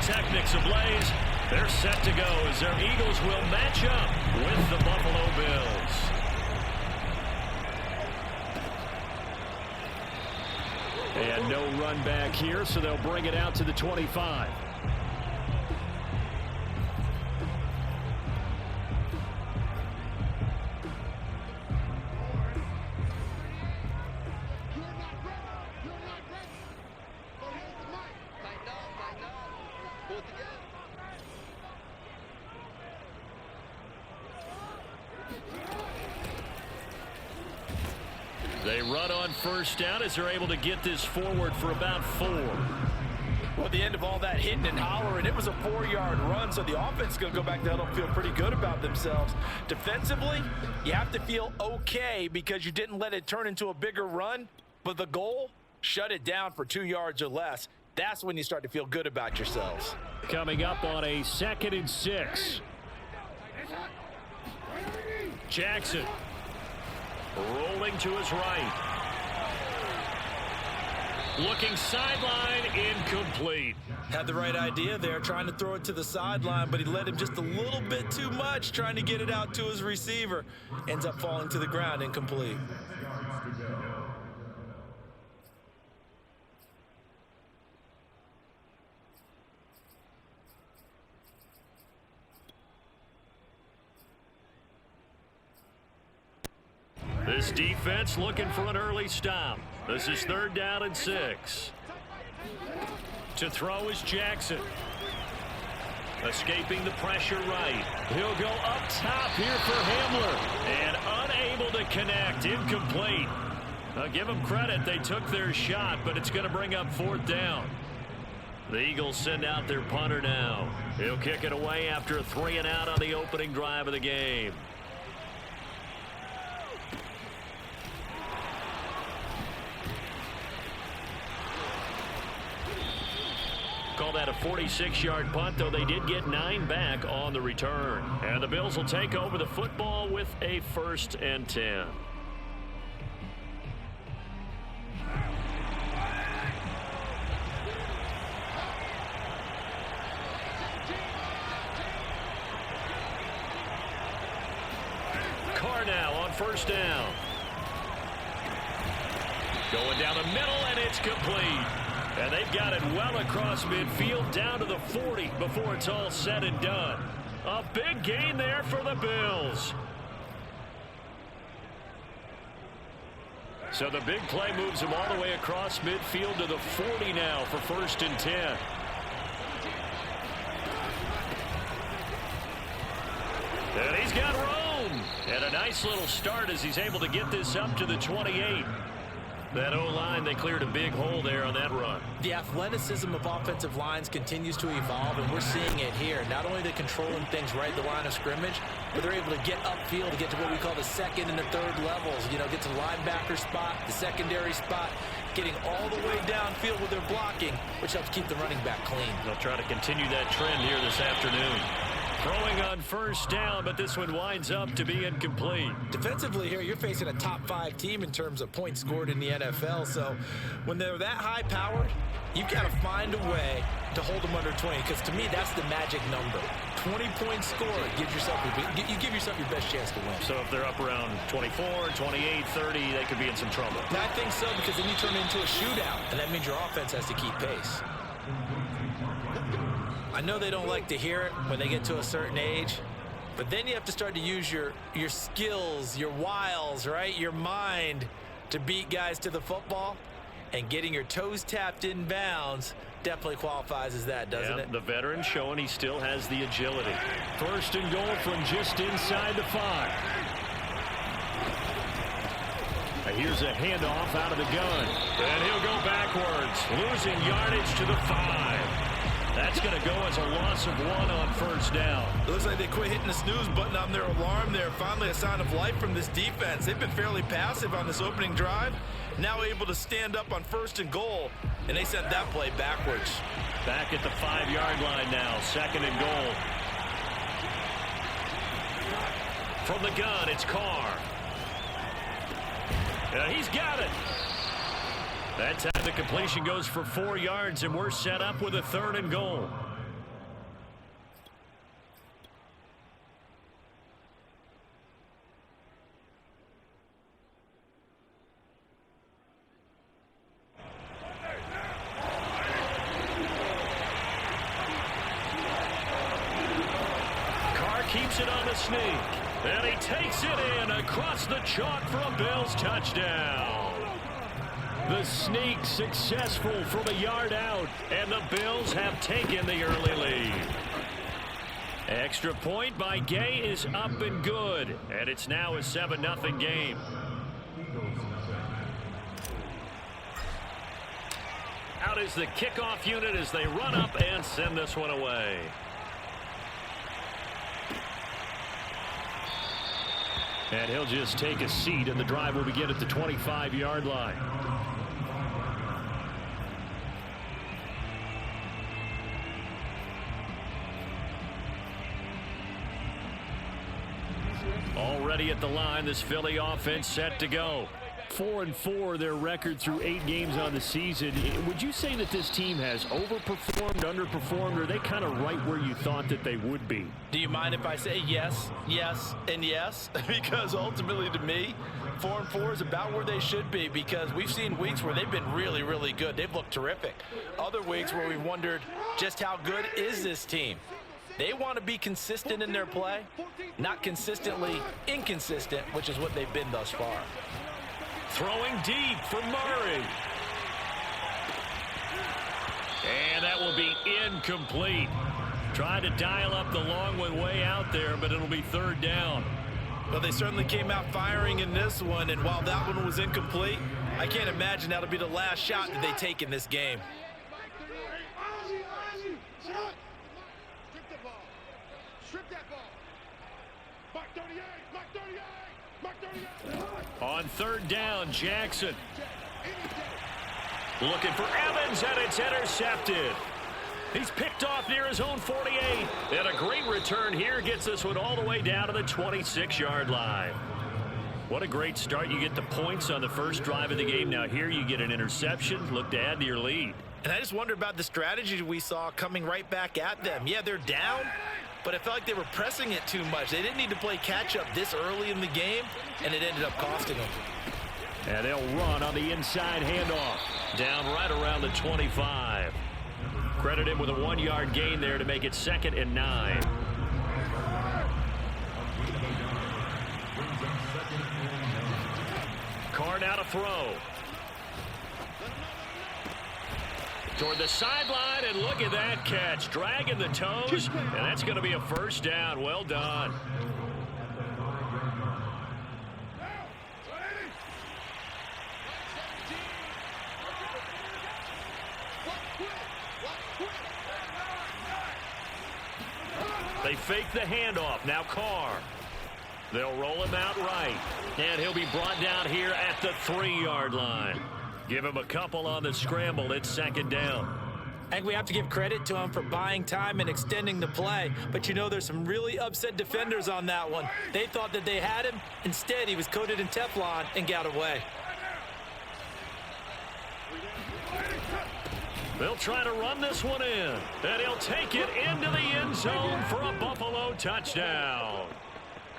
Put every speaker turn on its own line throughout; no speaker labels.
pyrotechnics ablaze. They're set to go as their Eagles will match up with the Buffalo Bills. And no run back here, so they'll bring it out to the 25. They run on first down as they're able to get this forward for about 4.
Well, at the end of all that hitting and hollering, it was a 4-yard run, so the offense is going to go back there and feel pretty good about themselves. Defensively, you have to feel okay because you didn't let it turn into a bigger run, but the goal, shut it down for 2 yards or less. That's when you start to feel good about yourselves.
Coming up on a 2nd and 6. Jackson. Rolling to his right. Looking sideline, incomplete.
Had the right idea there, trying to throw it to the sideline, but he let him just a little bit too much, trying to get it out to his receiver. Ends up falling to the ground, incomplete.
This defense looking for an early stop. This is 3rd down and 6. To throw is Jackson. Escaping the pressure right. He'll go up top here for Hamler. And unable to connect. Incomplete. Give them credit. They took their shot, but it's going to bring up 4th down. The Eagles send out their punter now. He'll kick it away after a 3 and out on the opening drive of the game. Call that a 46-yard punt, though they did get 9 back on the return. And the Bills will take over the football with a 1st and 10. Carr now on 1st down. Going down the middle, and it's complete. And they've got it well across midfield down to the 40 before it's all said and done. A big gain there for the Bills. So the big play moves him all the way across midfield to the 40 now for 1st and 10. And he's got room. And a nice little start as he's able to get this up to the 28. That O-line, they cleared a big hole there on that run.
The athleticism of offensive lines continues to evolve, and we're seeing it here. Not only are they controlling things right at the line of scrimmage, but they're able to get upfield to get to what we call the 2nd and the 3rd levels. You know, get to the linebacker spot, the secondary spot, getting all the way downfield with their blocking, which helps keep the running back clean.
They'll try to continue that trend here this afternoon. Throwing on 1st down, but this one winds up to be incomplete.
Defensively here, you're facing a top 5 team in terms of points scored in the NFL. So when they're that high-powered, you've got to find a way to hold them under 20, because to me, that's the magic number. 20 points scored, you give yourself your best chance to win.
So if they're up around 24, 28, 30, they could be in some trouble.
I think so, because then you turn it into a shootout, and that means your offense has to keep pace. I know they don't like to hear it when they get to a certain age, but then you have to start to use your skills, your wiles, right? Your mind to beat guys to the football, and getting your toes tapped in bounds definitely qualifies as that, doesn't it?
The veteran showing he still has the agility. 1st and goal from just inside the 5. Here's a handoff out of the gun, and he'll go backwards, losing yardage to the 5. That's going to go as a loss of 1 on 1st down.
It looks like they quit hitting the snooze button on their alarm there. Finally a sign of life from this defense. They've been fairly passive on this opening drive. Now able to stand up on 1st and goal, and they sent that play backwards.
Back at the 5-yard line now, 2nd and goal. From the gun, it's Carr. He's got it. That time the completion goes for 4 yards, and we're set up with a 3rd and goal. keeps it on the sneak. And he takes it in across the chalk for a Bills touchdown. The sneak successful from a yard out, and the Bills have taken the early lead. Extra point by Gay is up and good, and it's now a 7-0 game. Out is the kickoff unit as they run up and send this one away. And he'll just take a seat, and the drive will begin at the 25-yard line. Already at the line, this Philly offense set to go. 4-4 their record through 8 games on the season. Would you say that this team has overperformed, underperformed, or are they kind of right where you thought that they would be?
Do you mind if I say yes, yes, and yes? Because ultimately to me, 4-4 is about where they should be, because we've seen weeks where they've been really, really good. They've looked terrific. Other weeks where we've wondered just how good is this team. They want to be consistent in their play, not consistently inconsistent, which is what they've been thus far.
Throwing deep for Murray. And that will be incomplete. Trying to dial up the long one way out there, but it'll be third down.
Well, they certainly came out firing in this one, and while that one was incomplete, I can't imagine that'll be the last shot that they take in this game.
On third down, Jackson. Looking for Evans, and it's intercepted. He's picked off near his own 48. And a great return here gets this one all the way down to the 26-yard line. What a great start. You get the points on the first drive of the game. Now here you get an interception. Look to add to your lead.
And I just wonder about the strategy we saw coming right back at them. Yeah, they're down, but it felt like they were pressing it too much. They didn't need to play catch-up this early in the game, and it ended up costing them.
And they'll run on the inside handoff. Down right around the 25. Credit him with a 1-yard gain there to make it 2nd and 9. Carr now to throw. Toward the sideline, and look at that catch. Dragging the toes, and that's going to be a first down. Well done. They fake the handoff. Now Carr. They'll roll him out right. And he'll be brought down here at the 3-yard line. Give him a couple on the scramble. It's 2nd down.
I think we have to give credit to him for buying time and extending the play. But you know, there's some really upset defenders on that one. They thought that they had him. Instead, he was coated in Teflon and got away.
They'll try to run this one in. And he'll take it into the end zone for a Buffalo touchdown.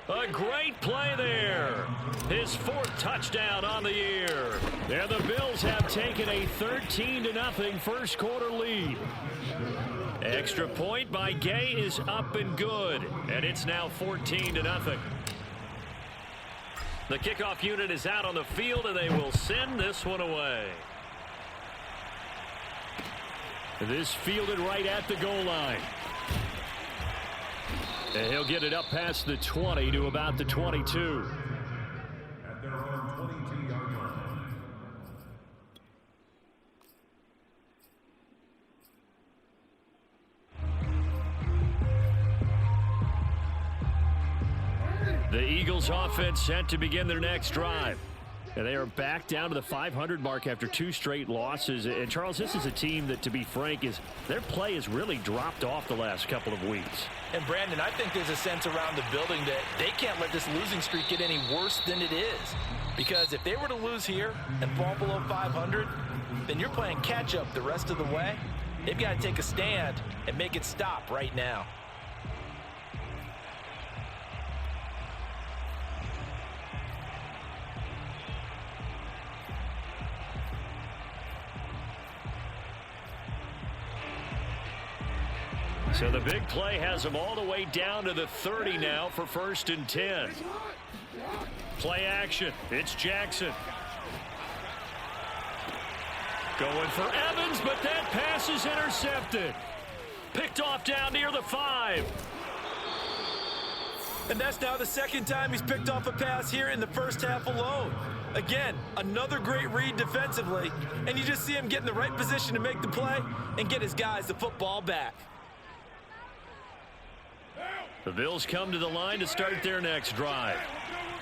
A great play there. His 4th touchdown on the year. And the Bills have taken a 13-0 first quarter lead. Extra point by Gay is up and good. And it's now 14-0. The kickoff unit is out on the field, and they will send this one away. This fielded right at the goal line. And he'll get it up past the 20 to about the 22.
At their own 22-yard line.
The Eagles offense set to begin their next drive. And they are back down to the 500 mark after 2 straight losses. And, Charles, this is a team that, to be frank, their play has really dropped off the last couple of weeks.
And, Brandon, I think there's a sense around the building that they can't let this losing streak get any worse than it is. Because if they were to lose here and fall below 500, then you're playing catch-up the rest of the way. They've got to take a stand and make it stop right now.
So the big play has them all the way down to the 30 now for 1st and 10. Play action. It's Jackson. Going for Evans, but that pass is intercepted. Picked off down near the 5.
And that's now the second time he's picked off a pass here in the first half alone. Again, another great read defensively, and you just see him get in the right position to make the play and get his guys the football back.
The Bills come to the line to start their next drive.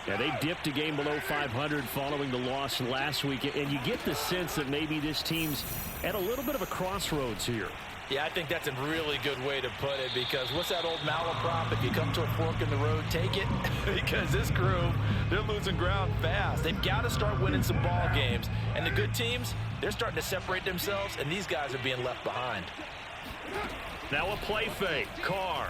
Yeah, they dipped a game below 500 following the loss last week, and you get the sense that maybe this team's at a little bit of a crossroads here.
Yeah, I think that's a really good way to put it, because what's that old malaprop? If you come to a fork in the road, take it. Because this crew, they're losing ground fast. They've got to start winning some ball games. And the good teams, they're starting to separate themselves, and these guys are being left behind.
Now a play fake. Carr.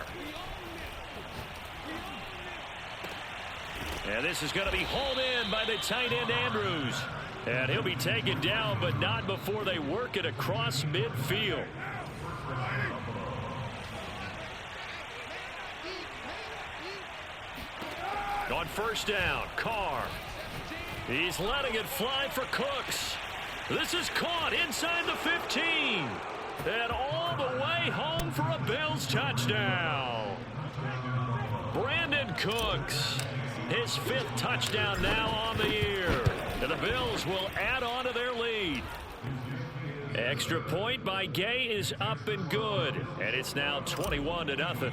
And this is going to be hauled in by the tight end Andrews. And he'll be taken down, but not before they work it across midfield. On 1st down, Carr. He's letting it fly for Cooks. This is caught inside the 15. And all the way home for a Bills touchdown. Brandon Cooks. His 5th touchdown now on the year. And the Bills will add on to their lead. Extra point by Gay is up and good. And it's now 21-0.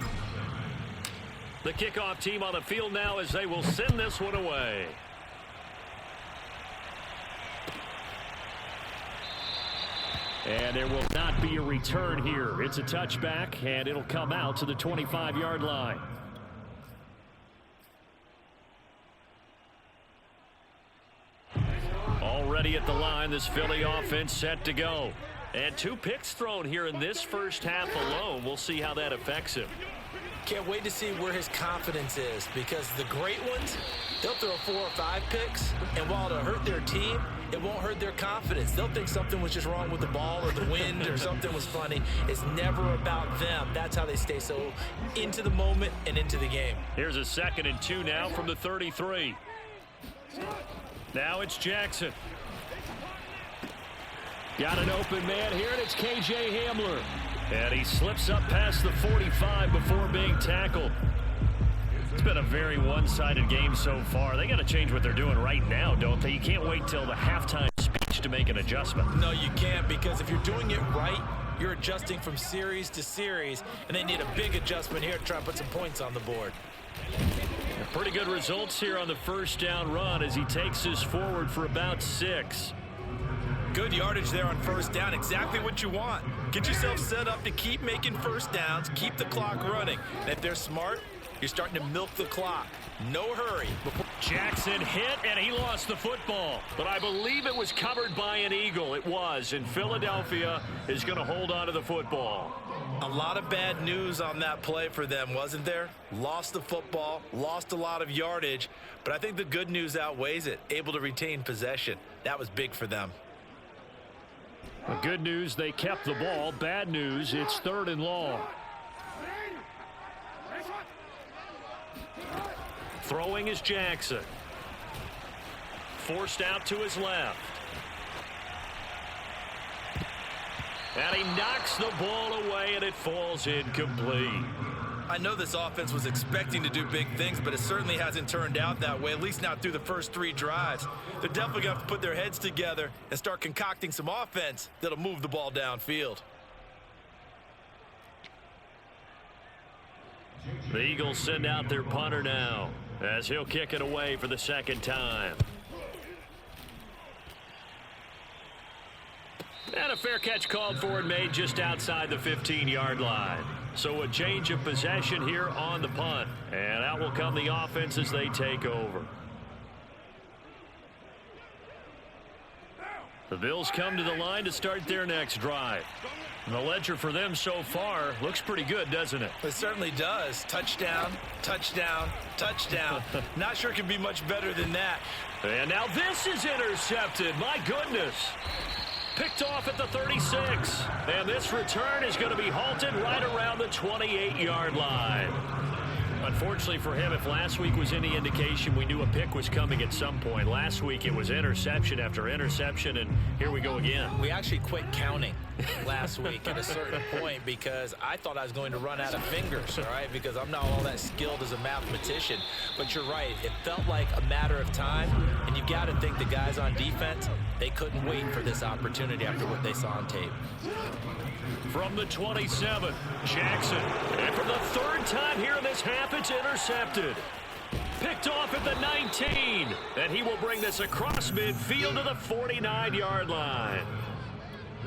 The kickoff team on the field now as they will send this one away. And there will not be a return here. It's a touchback, and it'll come out to the 25-yard line. Already at the line, this Philly offense set to go. And 2 picks thrown here in this first half alone. We'll see how that affects him.
Can't wait to see where his confidence is, because the great ones, they'll throw 4 or 5 picks, and while it'll hurt their team, it won't hurt their confidence. They'll think something was just wrong with the ball or the wind or something was funny. It's never about them. That's how they stay so into the moment and into the game.
Here's a 2nd and 2 now from the 33. Now it's Jackson. Got an open man here, and it's K.J. Hamler. And he slips up past the 45 before being tackled. It's been a very one-sided game so far. They got to change what they're doing right now, don't they? You can't wait till the halftime speech to make an adjustment.
No, you can't, because if you're doing it right, you're adjusting from series to series, and they need a big adjustment here to try and put some points on the board.
Pretty good results here on the 1st down run as he takes us forward for about 6.
Good yardage there on 1st down. Exactly what you want. Get yourself set up to keep making 1st downs, keep the clock running. And if they're smart, you're starting to milk the clock. No hurry.
Jackson hit, and he lost the football. But I believe it was covered by an Eagle. It was, and Philadelphia is going to hold on to the football.
A lot of bad news on that play for them, wasn't there? Lost the football, lost a lot of yardage, but I think the good news outweighs it. Able to retain possession. That was big for them.
The good news, they kept the ball. Bad news, it's 3rd and long. Throwing is Jackson. Forced out to his left. And he knocks the ball away, and it falls incomplete.
I know this offense was expecting to do big things, but it certainly hasn't turned out that way, at least not through the first 3 drives. They're definitely going to have to put their heads together and start concocting some offense that'll move the ball downfield.
The Eagles send out their punter now as he'll kick it away for the 2nd time. And a fair catch called for and made just outside the 15-yard line. So a change of possession here on the punt. And out will come the offense as they take over. The Bills come to the line to start their next drive. And the ledger for them so far looks pretty good, doesn't it?
It certainly does. Touchdown, touchdown, touchdown. Not sure it can be much better than that.
And now this is intercepted. My goodness. Picked off at the 36. And this return is going to be halted right around the 28-yard line. Unfortunately for him, if last week was any indication, we knew a pick was coming at some point. Last week it was interception after interception, and here we go again.
We actually quit counting last week at a certain point because I thought I was going to run out of fingers, all right, because I'm not all that skilled as a mathematician. But you're right. It felt like a matter of time, and you've got to think the guys on defense, they couldn't wait for this opportunity after what they saw on tape.
From the 27, Jackson. And for the third time here in this half, it's intercepted. Picked off at the 19. And he will bring this across midfield to the 49-yard line.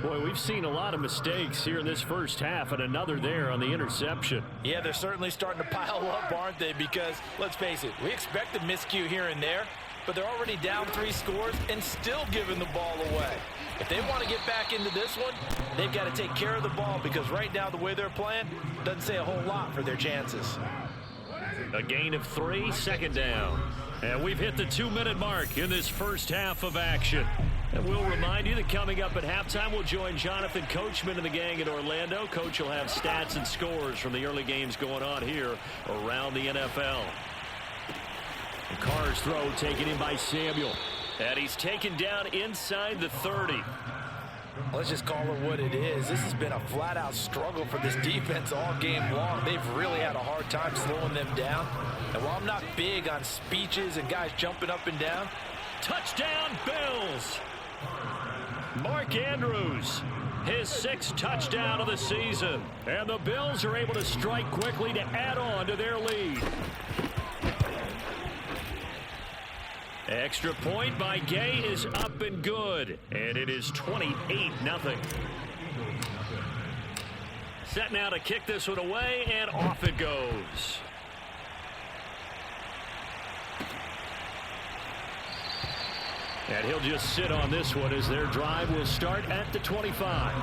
Boy, we've seen a lot of mistakes here in this first half, and another there on the interception.
Yeah, they're certainly starting to pile up, aren't they? Because, let's face it, we expect a miscue here and there, but they're already down 3 scores and still giving the ball away. If they want to get back into this one, they've got to take care of the ball because right now the way they're playing doesn't say a whole lot for their chances.
A gain of 3, second down. And we've hit the 2-minute mark in this first half of action. And we'll remind you that coming up at halftime, we'll join Jonathan Coachman and the gang in Orlando. Coach will have stats and scores from the early games going on here around the NFL. And Carr's throw taken in by Samuel. And he's taken down inside the 30.
Let's just call it what it is. This has been a flat-out struggle for this defense all game long. They've really had a hard time slowing them down. And while I'm not big on speeches and guys jumping up and down,
touchdown, Bills! Mark Andrews, his 6th touchdown of the season. And the Bills are able to strike quickly to add on to their lead. Extra point by Gay is up and good. And it is 28-0. Set now to kick this one away, and off it goes. And he'll just sit on this one as their drive will start at the 25.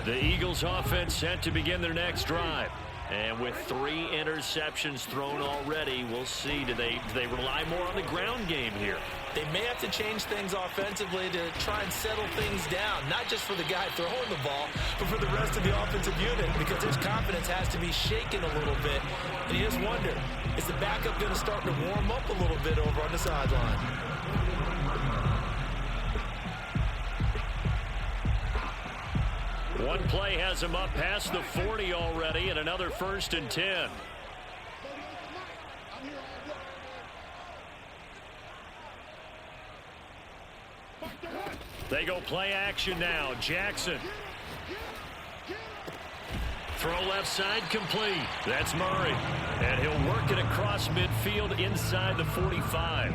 The Eagles offense set to begin their next drive. And with 3 interceptions thrown already, we'll see. Do they rely more on the ground game here?
They may have to change things offensively to try and settle things down, not just for the guy throwing the ball, but for the rest of the offensive unit, because his confidence has to be shaken a little bit. And you just wonder, is the backup going to start to warm up a little bit over on the sideline?
One play has him up past the 40 already, and another 1st and 10. They go play action now. Jackson. Throw left side complete. That's Murray. And he'll work it across midfield inside the 45.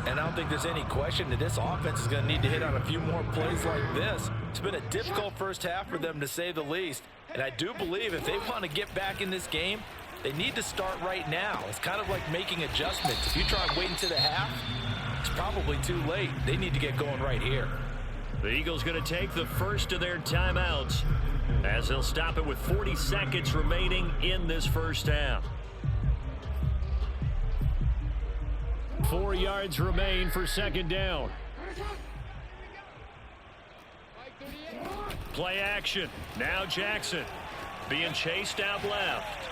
And I don't think there's any question that this offense is going to need to hit on a few more plays like this. It's been a difficult first half for them, to say the least. And I do believe if they want to get back in this game, they need to start right now. It's kind of like making adjustments. If you try and wait until the half, it's probably too late. They need to get going right here.
The Eagles going to take the first of their timeouts as they'll stop it with 40 seconds remaining in this first half. 4 yards remain for second down. Play action. Now Jackson being chased out left.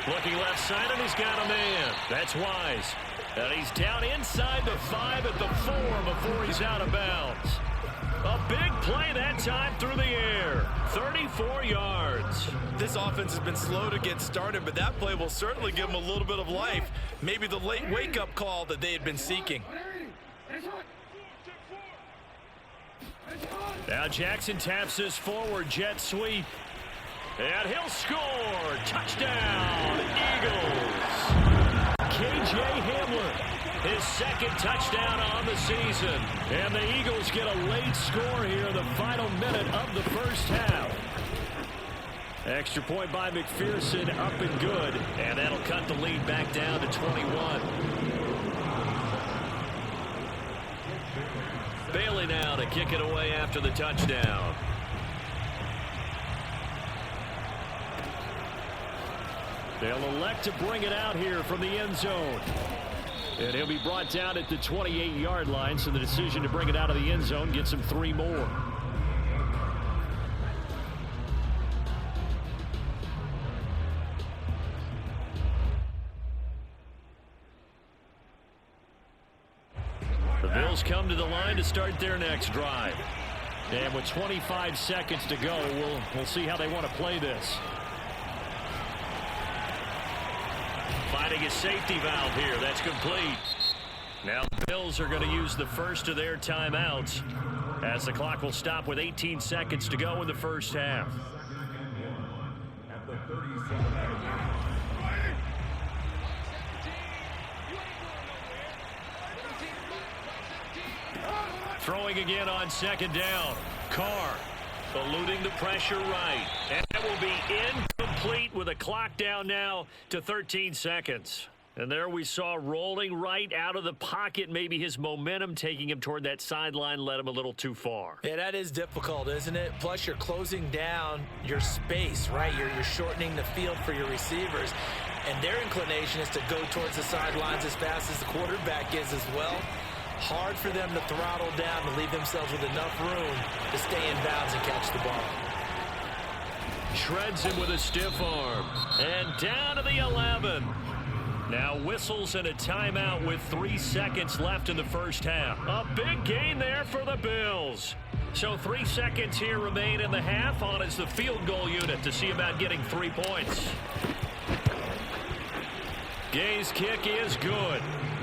Looking left side, and he's got a man. That's Wise. And he's down inside the 5 at the 4 before he's out of bounds. A big play that time through the air. 34 yards.
This offense has been slow to get started, but that play will certainly give them a little bit of life. Maybe the late wake-up call that they had been seeking.
Now Jackson taps his forward jet sweep. And he'll score. Touchdown, Eagles. K.J. Hamler. His 2nd touchdown on the season. And the Eagles get a late score here in the final minute of the first half. Extra point by McPherson, up and good. And that'll cut the lead back down to 21. Bailey now to kick it away after the touchdown. They'll elect to bring it out here from the end zone. And he'll be brought down at the 28-yard line, so the decision to bring it out of the end zone gets him 3 more. The Bills come to the line to start their next drive. And with 25 seconds to go, we'll see how they want to play this. Finding a safety valve here. That's complete. Now the Bills are going to use the first of their timeouts as the clock will stop with 18 seconds to go in the first half.
At the 37.
Throwing again on second down. Carr eluding the pressure right. And that will be incomplete with a clock down now to 13 seconds. And there we saw rolling right out of the pocket. Maybe his momentum taking him toward that sideline led him a little too far.
Yeah, that is difficult, isn't it? Plus, you're closing down your space, right? You're shortening the field for your receivers. And their inclination is to go towards the sidelines as fast as the quarterback is as well. Hard for them to throttle down and leave themselves with enough room to stay in bounds and catch the ball.
Shreds him with a stiff arm. And down to the 11. Now whistles and a timeout with 3 seconds left in the first half. A big gain there for the Bills. So 3 seconds here remain in the half. On is the field goal unit to see about getting 3 points. Gay's kick is good.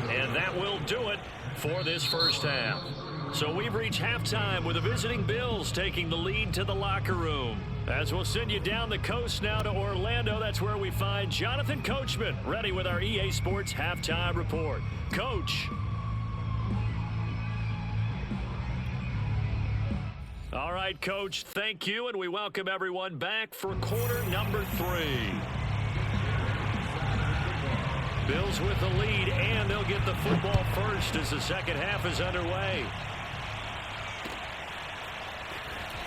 And that will do it for this first half. So we've reached halftime with the visiting Bills taking the lead to the locker room. As we'll send you down the coast now to Orlando, that's where we find Jonathan Coachman ready with our EA Sports Halftime Report. Coach. All right, Coach, thank you, and we welcome everyone back for quarter number 3. Bills with the lead, and they'll get the football first as the second half is underway.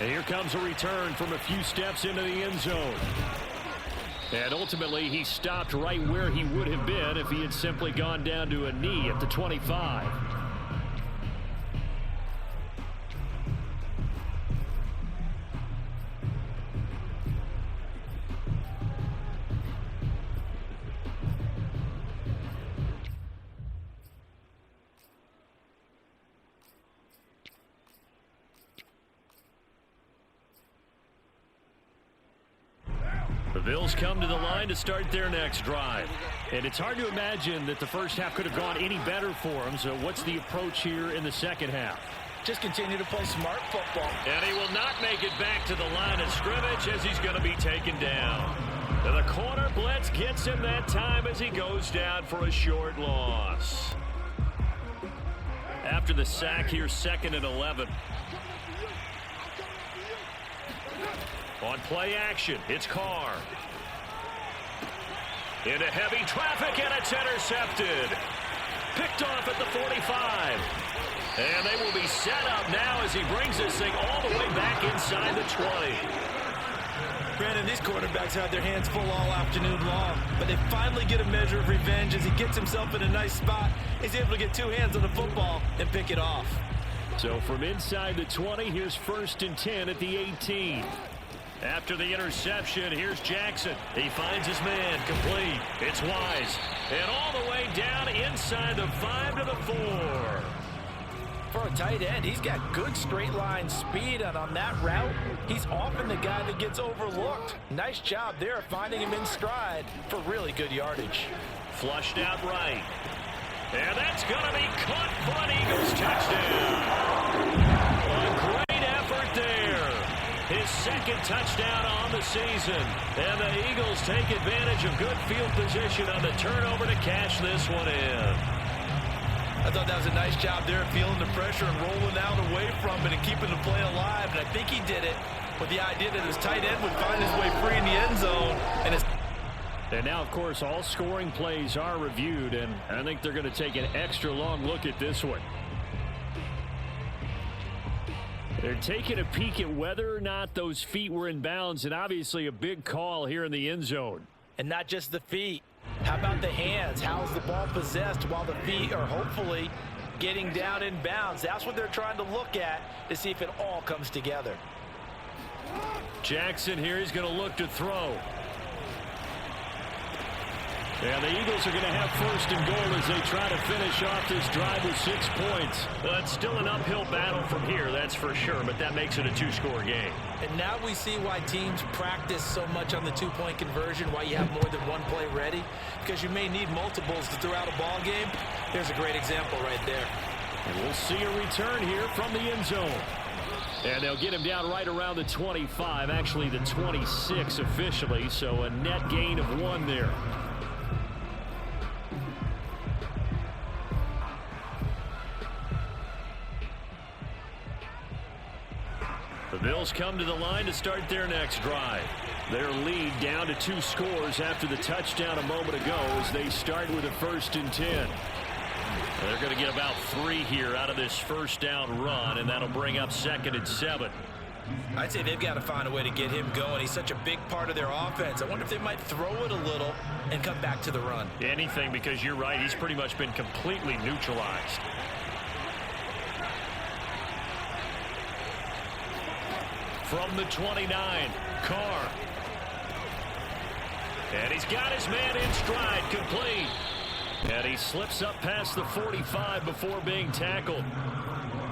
And here comes a return from a few steps into the end zone. And ultimately, he stopped right where he would have been if he had simply gone down to a knee at the 25. The Bills come to the line to start their next drive. And it's hard to imagine that the first half could have gone any better for them. So what's the approach here in the second half?
Just continue to play smart football.
And he will not make it back to the line of scrimmage as he's going to be taken down. And the corner blitz gets him that time as he goes down for a short loss. After the sack here, 2nd and 11. On play action, it's Carr. Into heavy traffic, and it's intercepted. Picked off at the 45. And they will be set up now as he brings this thing all the way back inside the 20.
Brandon, these quarterbacks have their hands full all afternoon long, but they finally get a measure of revenge as he gets himself in a nice spot. He's able to get 2 hands on the football and pick it off. So from inside the 20, here's 1st and 10 at the 18. After the interception, here's Jackson. He finds his man, complete. It's Wise. And all the way down inside the 5 to the 4. For a tight end, he's got good straight line speed, and on that route, he's often the guy that gets overlooked. Nice job there finding him in stride for really good yardage. Flushed out right. And that's going to be caught for an Eagles touchdown. A great effort there. His 2nd touchdown on the season. And the Eagles take advantage of good field position on the turnover to cash this one in. I thought that was a nice job there, feeling the pressure and rolling out away from it and keeping the play alive. And I think he did it with the idea that his tight end would find his way free in the end zone. And now, of course, all scoring plays are reviewed, and I think they're going to take an extra long look at this one. They're taking a peek at whether or not those feet were in bounds, and obviously a big call here in the end zone. And not just the feet. How about the hands? How's the ball possessed while the feet are hopefully getting down in bounds? That's what they're trying to look at to see if it all comes together.
Jackson here, he's going to look to throw. And the Eagles are going to have first and goal as they try to finish off this drive with 6 points. Well, it's still an uphill battle from here, that's for sure, but that makes it a 2-score game.
And now we see why teams practice so much on the 2-point conversion, why you have more than one play ready, because you may need multiples to throw out a ball game. Here's a great example right there.
And we'll see a return here from the end zone. And they'll get him down right around the 25, actually the 26 officially, so a net gain of 1 there. The Bills come to the line to start their next drive. Their lead down to 2 scores after the touchdown a moment ago as they start with a 1st and 10. They're going to get about 3 here out of this first down run, and that'll bring up 2nd and 7.
I'd say they've got to find a way to get him going. He's such a big part of their offense. I wonder if they might throw it a little and come back to the run.
Anything, because you're right, he's pretty much been completely neutralized. From the 29, Carr. And he's got his man in stride, complete. And he slips up past the 45 before being tackled.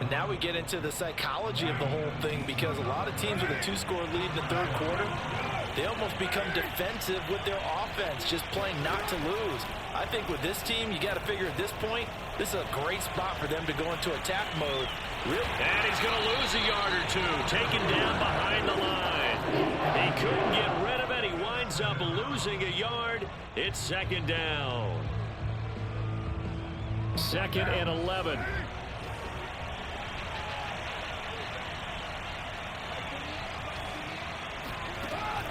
And now we get into the psychology of the whole thing, because a lot of teams with a 2-score lead in the 3rd quarter, they almost become defensive with their offense, just playing not to lose. I think with this team, you got to figure at this point, this is a great spot for them to go into attack mode.
Really? And he's going to lose a yard or 2, taken down behind the line. He couldn't get rid of it. He winds up losing a yard. It's 2nd down. 2nd and 11.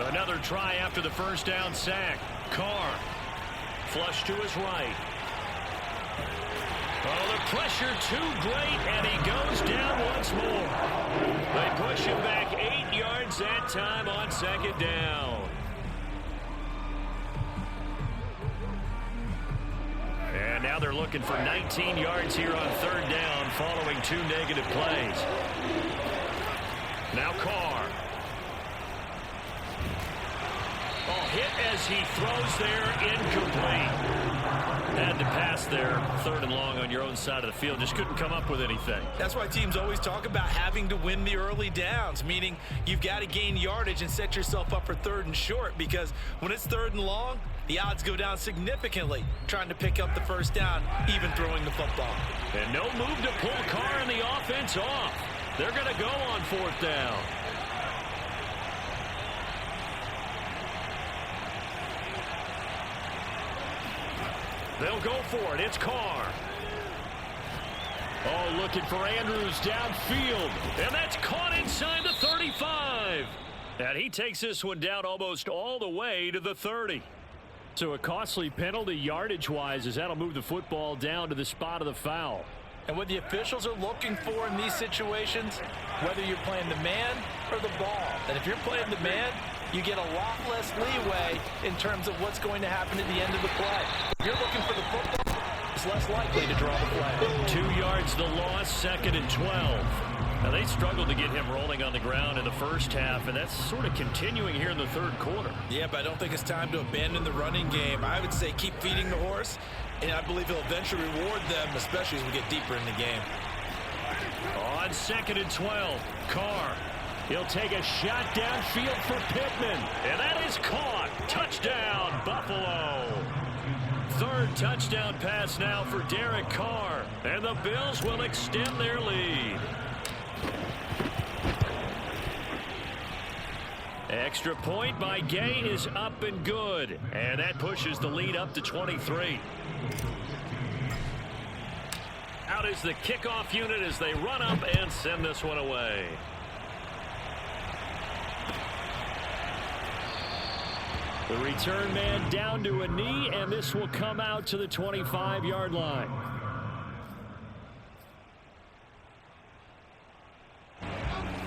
Another try after the first down sack. Carr. Flush to his right. Oh, the pressure too great, and he goes down once more. They push him back 8 yards that time on 2nd down. And now they're looking for 19 yards here on 3rd down following 2 negative plays. Now Carr. Oh, hit as he throws there, incomplete. Had to pass there, 3rd and long on your own side of the field. Just couldn't come up with anything.
That's why teams always talk about having to win the early downs, meaning you've got to gain yardage and set yourself up for 3rd and short, because when it's 3rd and long, the odds go down significantly trying to pick up the first down, even throwing the football.
And no move to pull Carr and the offense off. They're going to go on 4th down. They'll go for it. It's Carr. Oh, looking for Andrews downfield. And that's caught inside the 35. And he takes this one down almost all the way to the 30. So a costly penalty yardage-wise, as that'll move the football down to the spot of the foul.
And what the officials are looking for in these situations, whether you're playing the man or the ball. And if you're playing the man, you get a lot less leeway in terms of what's going to happen at the end of the play. If you're looking for the football, it's less likely to draw the play.
2 yards the loss, 2nd and 12. Now they struggled to get him rolling on the ground in the first half, and that's sort of continuing here in the 3rd quarter.
Yeah, but I don't think it's time to abandon the running game. I would say keep feeding the horse, and I believe he'll eventually reward them, especially as we get deeper in the game.
On 2nd and 12, Carr. He'll take a shot downfield for Pittman. And that is caught. Touchdown, Buffalo. 3rd touchdown pass now for Derek Carr. And the Bills will extend their lead. Extra point by Gay is up and good. And that pushes the lead up to 23. Out is the kickoff unit as they run up and send this one away. The return man down to a knee, and this will come out to the 25-yard line.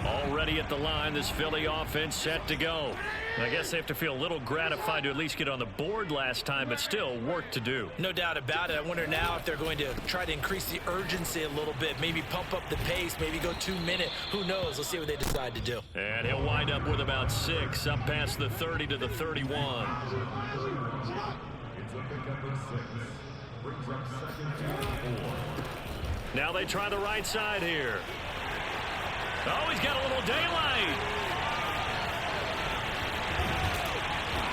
Already ready at the line. This Philly offense set to go. I guess they have to feel a little gratified to at least get on the board last time, but still work to do.
No doubt about it. I wonder now if they're going to try to increase the urgency a little bit, maybe pump up the pace, maybe go 2-minute. Who knows? Let's see what they decide to do.
And he'll wind up with about 6, up past the 30 to the 31.
It's a pickup of 6. Brings up second and 4.
Now they try the right side here. Oh, he's got a little daylight.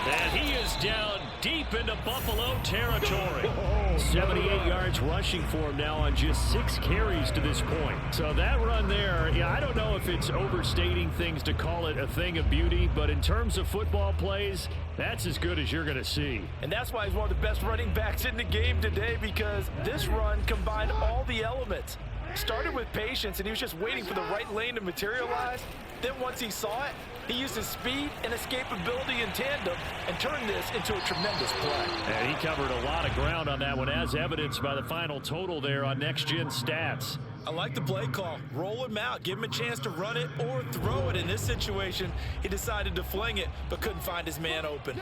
And he is down deep into Buffalo territory. 78 yards rushing for him now on just 6 carries to this point. So that run there, yeah, I don't know if it's overstating things to call it a thing of beauty, but in terms of football plays, that's as good as you're going to see.
And that's why he's one of the best running backs in the game today, because this run combined all the elements. Started with patience, and he was just waiting for the right lane to materialize. Then once he saw it, he used his speed and escapability in tandem and turned this into a tremendous play.
And he covered a lot of ground on that one, as evidenced by the final total there on Next Gen Stats.
I like the play call. Roll him out. Give him a chance to run it or throw it. In this situation, he decided to fling it, but couldn't find his man open.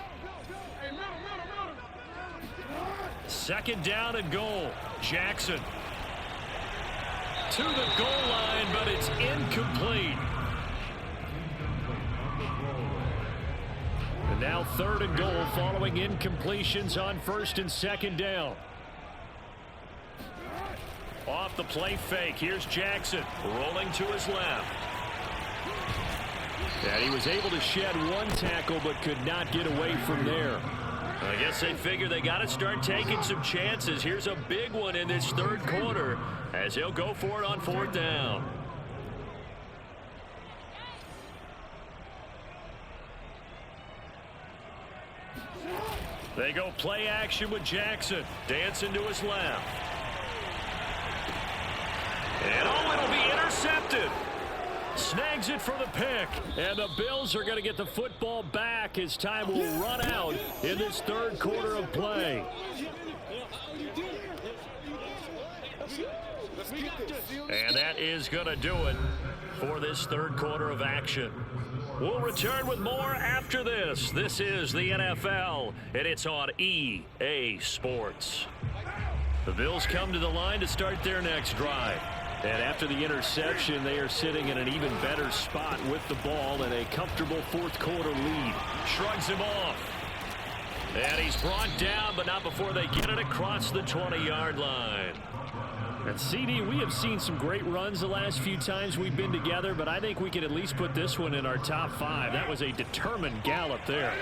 Second down and goal. Jackson to the goal line, but it's incomplete. And now third and goal following incompletions on first and second down. Off the play fake. Here's Jackson rolling to his left. And he was able to shed one tackle but could not get away from there. I guess they figure they got to start taking some chances. Here's a big one in this third quarter as he'll go for it on fourth down. They go play action with Jackson. Dancing to his left. And oh, it'll be intercepted. Snags it for the pick. And the Bills are going to get the football back as time will run out in this third quarter of play. And that is going to do it for this third quarter of action. We'll return with more after this. This is the NFL, and it's on EA Sports. The Bills come to the line to start their next drive. And after the interception, they are sitting in an even better spot with the ball and a comfortable fourth quarter lead. Shrugs him off. And he's brought down, but not before they get it across the 20-yard line. And CD, we have seen some great runs the last few times we've been together, but I think we can at least put this one in our top 5. That was a determined gallop there.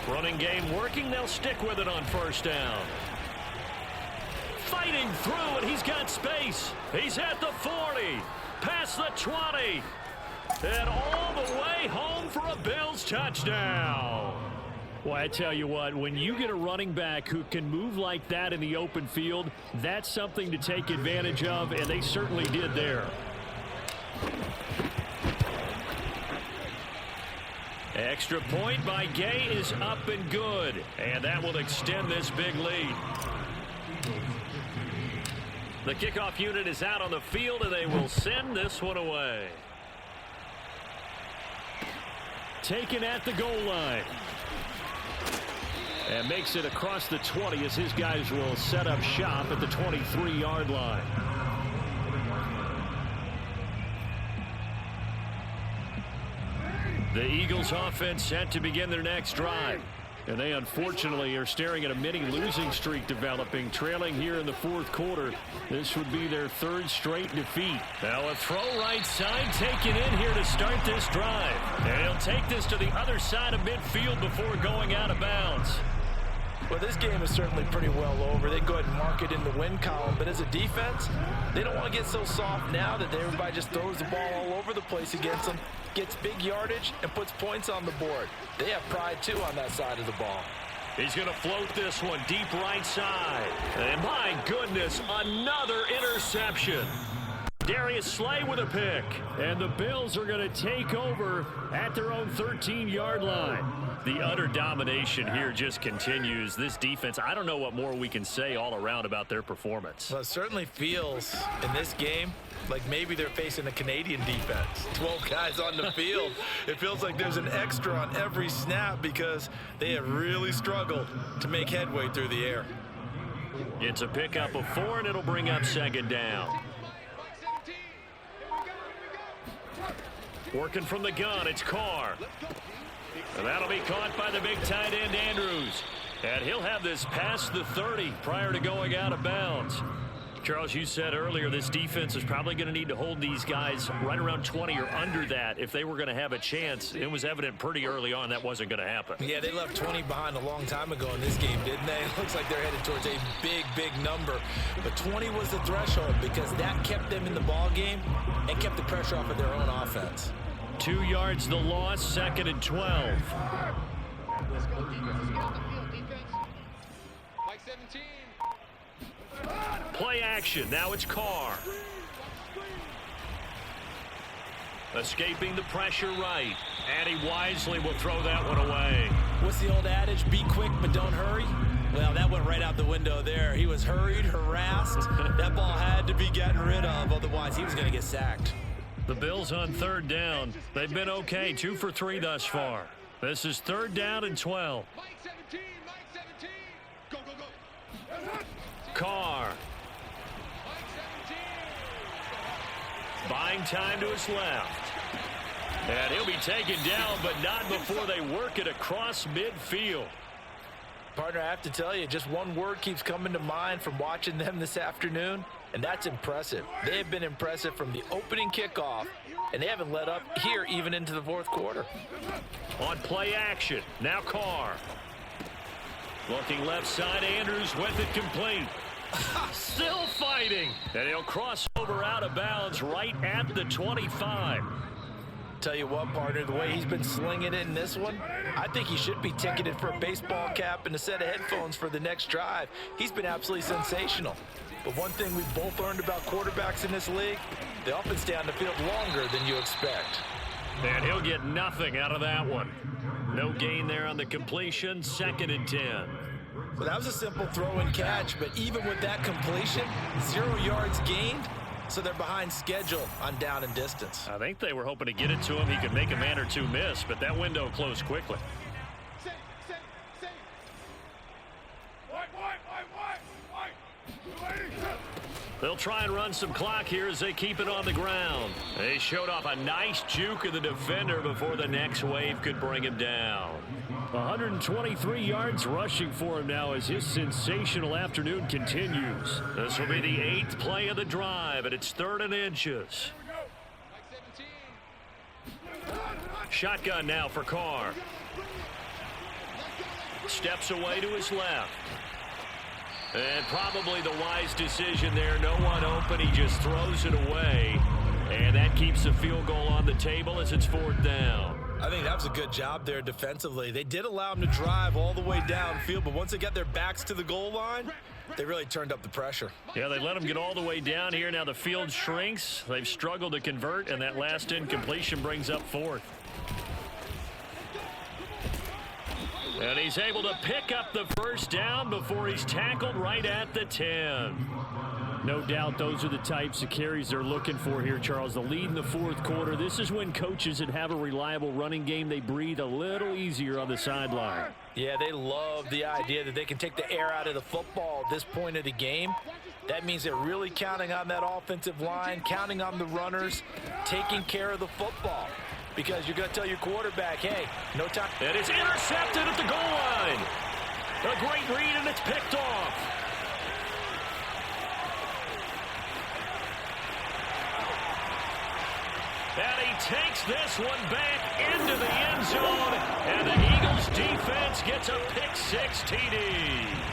Running game working. They'll stick with it on first down. Fighting through, and he's got space. He's at the 40, past the 20, and all the way home for a Bills touchdown. Well, I tell you what, when you get a running back who can move like that in the open field, that's something to take advantage of, and they certainly did there. Extra point by Gay is up and good, and that will extend this big lead. The kickoff unit is out on the field, and they will send this one away. Taken at the goal line. And makes it across the 20 as his guys will set up shop at the 23-yard line. The Eagles offense set to begin their next drive. And they unfortunately are staring at a mini losing streak developing, trailing here in the fourth quarter. This would be their third straight defeat. Now a throw right side taken in here to start this drive. And he'll take this to the other side of midfield before going out of bounds.
Well, this game is certainly pretty well over. They can go ahead and mark it in the win column. But as a defense, they don't want to get so soft now that everybody just throws the ball all over the place against them, gets big yardage, and puts points on the board. They have pride, too, on that side of the ball.
He's going to float this one deep right side. And my goodness, another interception. Darius Slay with a pick. And the Bills are going to take over at their own 13-yard line. The utter domination here just continues. This defense, I don't know what more we can say all around about their performance.
Well, it certainly feels in this game like maybe they're facing a Canadian defense. 12 guys on the field. It feels like there's an extra on every snap because they have really struggled to make headway through the air.
It's a pickup of 4, and it'll bring up second down. Working from the gun, it's Carr. And that'll be caught by the big tight end, Andrews. And he'll have this past the 30 prior to going out of bounds. Charles, you said earlier this defense is probably going to need to hold these guys right around 20 or under that if they were going to have a chance. It was evident pretty early on that wasn't going to happen.
Yeah, they left 20 behind a long time ago in this game, didn't they? It looks like they're headed towards a big, big number. But 20 was the threshold because that kept them in the ball game and kept the pressure off of their own offense.
2 yards the loss, 2nd and 12.
Let's go defense. Mike 17.
Play action. Now it's Carr. Escaping the pressure right. And he wisely will throw that one away.
What's the old adage? Be quick, but don't hurry. Well, that went right out the window there. He was hurried, harassed. That ball had to be gotten rid of. Otherwise, he was going to get sacked.
The Bills on 3rd down. They've been okay. 2 for 3 thus far. This is 3rd down and 12.
Mike 17. Mike 17. Go, go, go.
Carr.
Mike 17.
Buying time to his left. And he'll be taken down, but not before they work it across midfield.
Partner, I have to tell you, just one word keeps coming to mind from watching them this afternoon, and that's impressive. They have been impressive from the opening kickoff, and they haven't let up here even into the 4th quarter.
On play action, now Carr. Looking left side, Andrews with it complete. Still fighting, and he'll cross over out of bounds right at the 25.
Tell you what, partner, the way he's been slinging it in this one, I think he should be ticketed for a baseball cap and a set of headphones for the next drive. He's been absolutely sensational. But one thing we've both learned about quarterbacks in this league, they often stay on the field longer than you expect.
And he'll get nothing out of that one. No gain there on the completion, 2nd and 10.
So that was a simple throw and catch, but even with that completion, 0 yards gained. So they're behind schedule on down and distance.
I think they were hoping to get it to him. He could make a man or two miss, but that window closed quickly. They'll try and run some clock here as they keep it on the ground. They showed off a nice juke of the defender before the next wave could bring him down. 123 yards rushing for him now as his sensational afternoon continues. This will be the 8th play of the drive, and it's 3rd and inches. Shotgun now for Carr. Steps away to his left. And probably the wise decision there. No one open. He just throws it away. And that keeps the field goal on the table as it's 4th down.
I think that was a good job there defensively. They did allow him to drive all the way downfield, but once they got their backs to the goal line, they really turned up the pressure.
Yeah, they let him get all the way down here. Now the field shrinks. They've struggled to convert, and that last incompletion brings up 4th. And he's able to pick up the 1st down before he's tackled right at the 10. No doubt those are the types of carries they're looking for here, Charles. The lead in the 4th quarter. This is when coaches that have a reliable running game, they breathe a little easier on the sideline.
Yeah, they love the idea that they can take the air out of the football at this point of the game. That means they're really counting on that offensive line, counting on the runners, taking care of the football. Because you're going to tell your quarterback, hey, no time.
And it's intercepted at the goal line. A great read, and it's picked off. And he takes this one back into the end zone. And the Eagles defense gets a pick-6 TD.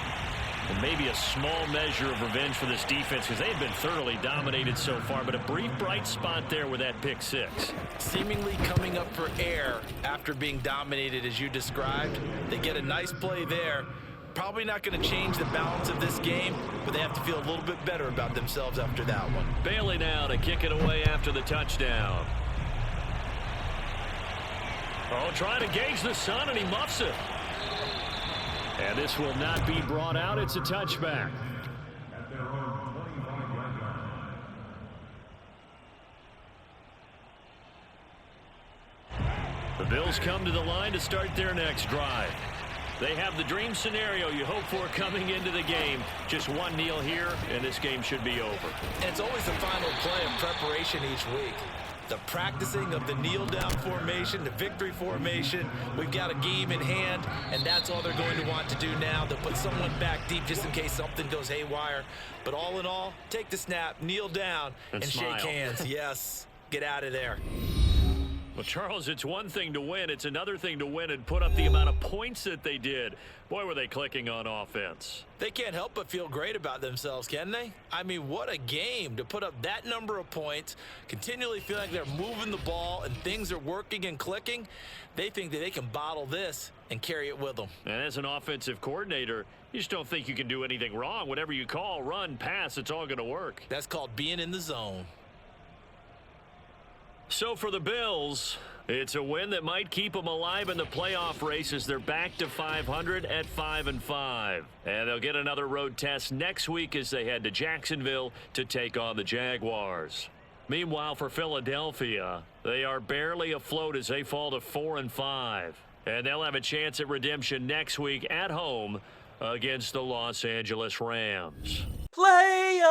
And maybe a small measure of revenge for this defense because they've been thoroughly dominated so far. But a brief bright spot there with that pick-6.
Seemingly coming up for air after being dominated as you described. They get a nice play there. Probably not going to change the balance of this game, but they have to feel a little bit better about themselves after that one.
Bailey now to kick it away after the touchdown. Oh, trying to gauge the sun, and he muffs it. And this will not be brought out. It's a touchback.
At their own 25-yard line.
The Bills come to the line to start their next drive. They have the dream scenario you hope for coming into the game. Just one kneel here, and this game should be over.
And it's always the final play of preparation each week. The practicing of the kneel-down formation, the victory formation. We've got a game in hand, and that's all they're going to want to do now. They'll put someone back deep just in case something goes haywire. But all in all, take the snap, kneel down, and
smile.
shake hands. Yes, get out of there.
Well, Charles, it's one thing to win. It's another thing to win and put up the amount of points that they did. Boy, were they clicking on offense.
They can't help but feel great about themselves, can they? I mean, what a game to put up that number of points, continually feel like they're moving the ball and things are working and clicking. They think that they can bottle this and carry it with them.
And as an offensive coordinator, you just don't think you can do anything wrong. Whatever you call, run, pass, it's all going to work.
That's called being in the zone.
So for the Bills, it's a win that might keep them alive in the playoff race as they're back to 500 at 5-5. And they'll get another road test next week as they head to Jacksonville to take on the Jaguars. Meanwhile, for Philadelphia, they are barely afloat as they fall to 4-5. And they'll have a chance at redemption next week at home against the Los Angeles Rams.
Player